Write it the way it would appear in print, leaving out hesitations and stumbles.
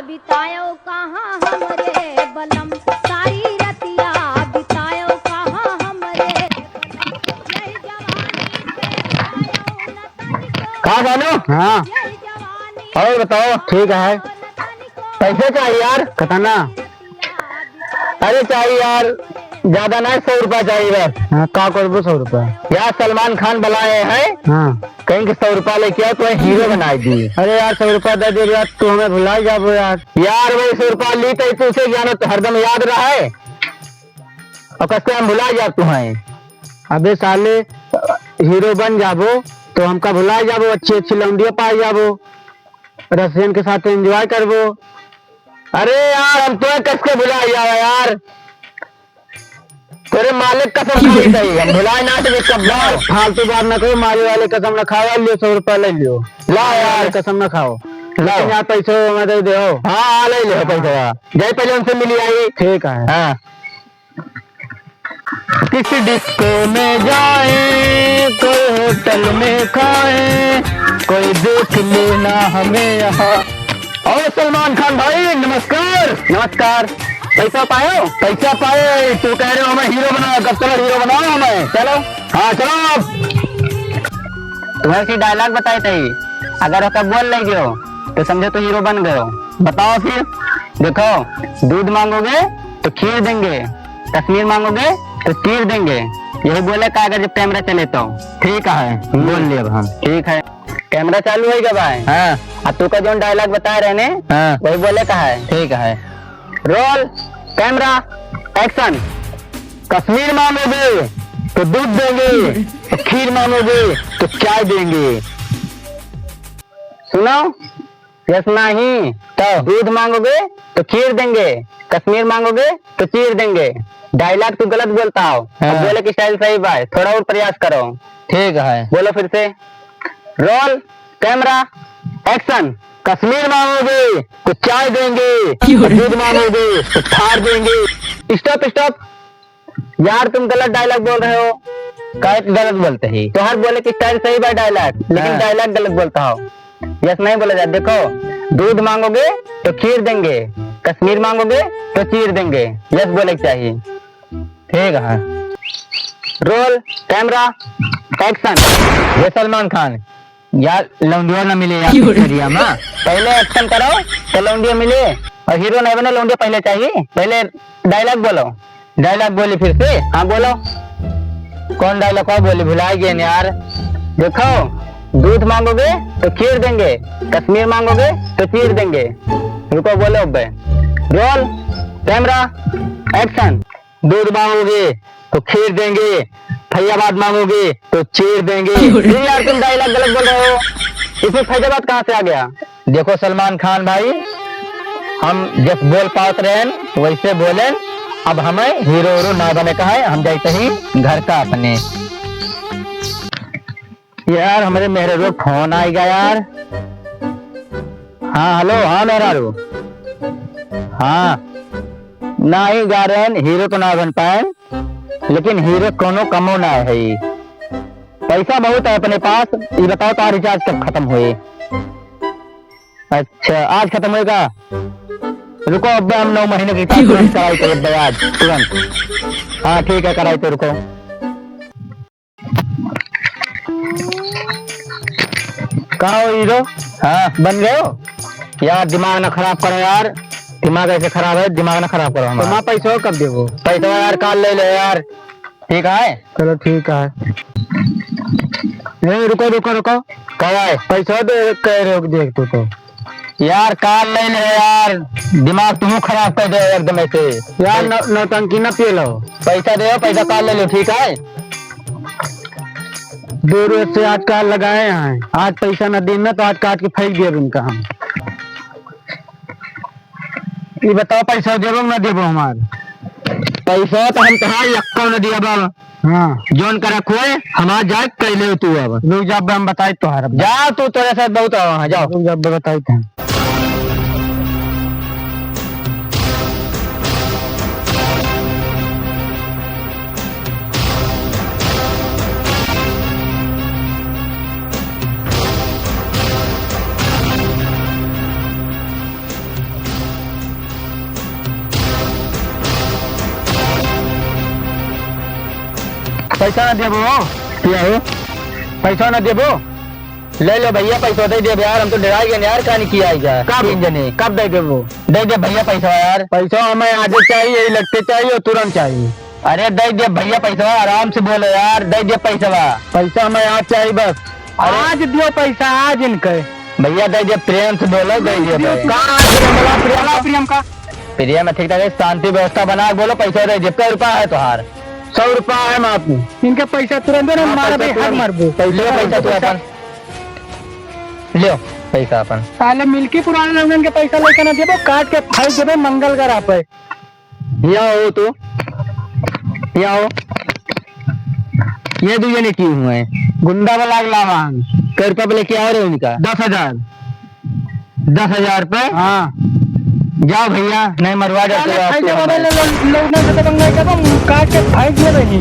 बितायो कहाँ हमरे बलम, सारी रतिया बितायो कहाँ हमरे बलम, यही जवानी पे आयो न तनिको। कहाँ जानो? हाँ यही जवानी और बताओ। ठीक है। न तनिको। पैसे चाहिए यार खताना। अरे चाहिए यार, ज्यादा ना 100 रुपया चाहिए बस। हाँ का करबो 100 रुपया यार, सलमान खान बुलाए हैं। हाँ कहीं के 100 रुपया लेके आओ तो हीरो बनाई दी। अरे यार 100 रुपया दे दे यार, तू हमें भुला जाबो यार। यार वही 100 रुपया ली तो तुझसे ज्ञान तो हरदम याद रहा है और कसके हम भुला जा तुम्हें। अबे साले हीरो बन जाबो तो हमका भुला जाबो, अच्छी अच्छी लौंडिया पाई जाबो, रसियन के साथ एंजॉय करबो। अरे यार हम तो कसके भुला जाओ यार, तेरे मालिक कसम खाई सही हम भुलाए ना तो कब जाओ। फालतू बात ना करो, मारे वाले कसम न खाओ, लियो 100 रुपया ले लियो। ला यार कसम न खाओ, लाओ यार पैसे मैं दे दो। हाँ ले लियो पैसा, जाए पहले उनसे मिली आई। ठीक है। हाँ किसी डिस्को में जाए, कोई होटल में खाए, कोई देख लेना हमें यहाँ। और सलमान खान भाई नमस्कार। नमस्कार। पैसा पाए? पैसा पाए। तू कह रहे हो हमें हीरो बनाओ, कब चलो हीरो बनाओ हमें। चलो हाँ चलो। तुम्हें सी डायलॉग बताए थे, अगर वो कब बोल लगे हो तो समझो तो हीरो बन गए हो। बताओ फिर। देखो दूध मांगोगे तो खीर देंगे, कश्मीर मांगोगे तो चीर देंगे, यही बोले का अगर जब कैमरा चले तो। ठीक है बोल लिया अब हम। ठीक है कैमरा चालू है क्या भाई? हाँ। अब तू का जो डायलॉग बता रहे ने हाँ। वही बोले का है। ठीक है रोल कैमरा एक्शन। कश्मीर मांगोगे तो दूध देंगे, तो खीर मांगोगे तो चाय देंगे। सुनो यस नहीं तो दूध मांगोगे तो खीर देंगे, कश्मीर मांगोगे तो चीर देंगे। डायलॉग तू गलत बोलता हो। हाँ। अब बोले की स्टाइल सही भाई, थोड़ा और प्रयास करो। ठीक है बोलो फिर से। Roll camera action. कश्मीर मांगोगे तो चाय देंगे, दूध मांगोगे तो थार देंगे। स्टॉप स्टॉप यार, तुम गलत डायलॉग बोल रहे हो। क्या गलत बोलते ही तो हर बोले की स्टाइल सही भाई डायलॉग, लेकिन डायलॉग गलत बोलता हो। यस नहीं बोला जाए। देखो दूध मांगोगे तो खीर देंगे, कश्मीर मांगोगे तो चीर देंगे, यस बोले चाहिए। ठीक है रोल कैमरा एक्शन। ये सलमान खान यार लौंडिया ना मिले यार एरिया में, पहले एक्शन करो तो लौंडिया मिले, और हीरो नहीं बने लौंडिया पहले चाहिए। पहले डायलॉग बोलो। डायलॉग बोली फिर से। हाँ बोलो कौन डायलॉग है बोली, भुला गए यार। देखो दूध मांगोगे तो खीर देंगे, कश्मीर मांगोगे तो चीर देंगे। रुको बोलो अब। Roll camera action. दूध मांगोगे तो खीर देंगे, फैजाबाद मांगोगे तो चीर देंगे। यार तुम डायलॉग गलत बोल रहे हो, इसमें फैजाबाद कहाँ से आ गया? देखो सलमान खान भाई, हम जब बोल पाते रहे वैसे बोले, अब हमें हीरो हीरो ना बने का है, हम जाते ही घर का अपने। यार हमारे मेरे रो फोन आएगा यार। हाँ हेलो। हाँ मेरा रो हाँ ना ही गा रहे हैं, हीरो तो ना बन पाए, लेकिन हीरो कोनो कमो ना है। पैसा बहुत है अपने पास। ये बताओ तो रिचार्ज कब खत्म हुए? अच्छा आज खत्म होएगा। रुको अब हम 9 महीने की कराई तो आज तुरंत। हाँ ठीक है कराई तो रुको। कहाँ हो हीरो? हाँ बन गए हो यार। दिमाग ना खराब करो यार, दिमाग ऐसे खराब है, दिमाग ना खराब करो हमारा। तो पैसा कब देवो? पैसा यार काल ले लो यार। ठीक है चलो ठीक है। नहीं रुको रुको रुको, कब आए पैसा दे कह रहे हो? देख तो यार काल ले ले यार, दिमाग तुम खराब कर दो एकदम ऐसे यार। नौटंकी ना पिए लो, पैसा दे, पैसा काल ले लो। ठीक है 2 रोज से आज काल लगाए हैं, आज पैसा न देना तो आज काट के फेंक दिया उनका। हम ये बताओ पैसा देवो न देवो? हमारे पैसा तो हम कहा यक्को न दिया बाबा। हाँ जोन कर रखो हमारा जाए कैले तू। अब लोग जब हम बताए तो जा तू तेरे साथ बहुत जाओ जब बताए थे। पैसा ना देबो क्या हो पैसा ना देबो ले लो भैया पैसा दे दे यार हम तो डरा गए यार कहानी किया आएगा तीन जने कब दे देबो दे दे भैया पैसा यार पैसा हमें आज चाहिए यही लगते चाहिए और तुरंत चाहिए अरे दे दे भैया पैसा आराम से बोलो यार दे दे पैसा हमें आज चाहिए बस आज दियो पैसा आज इनके भैया दे दे प्रेम से बोलो दे दे प्रियंका प्रियम ठीक ठाक शांति व्यवस्था बना बोलो पैसा दे दे कै रुपया है तुहार 100 रुपया है मापू इनके पैसा तुरंत दे मारबो पैसा तू अपन लियो पैसा अपन साले मिलके पुराने लोगन के पैसा लेके ना देबो काट के फाड़ देबे मंगल करा पे यहाँ हो तू यहाँ हो ये दो जने क्यों हुए गुंडा वाला लावान कै रुपया बोले क्या हो रहे उनका 10,000 पे हाँ जाओ भैया नहीं मरवा जाते काट के फाड़ दे रही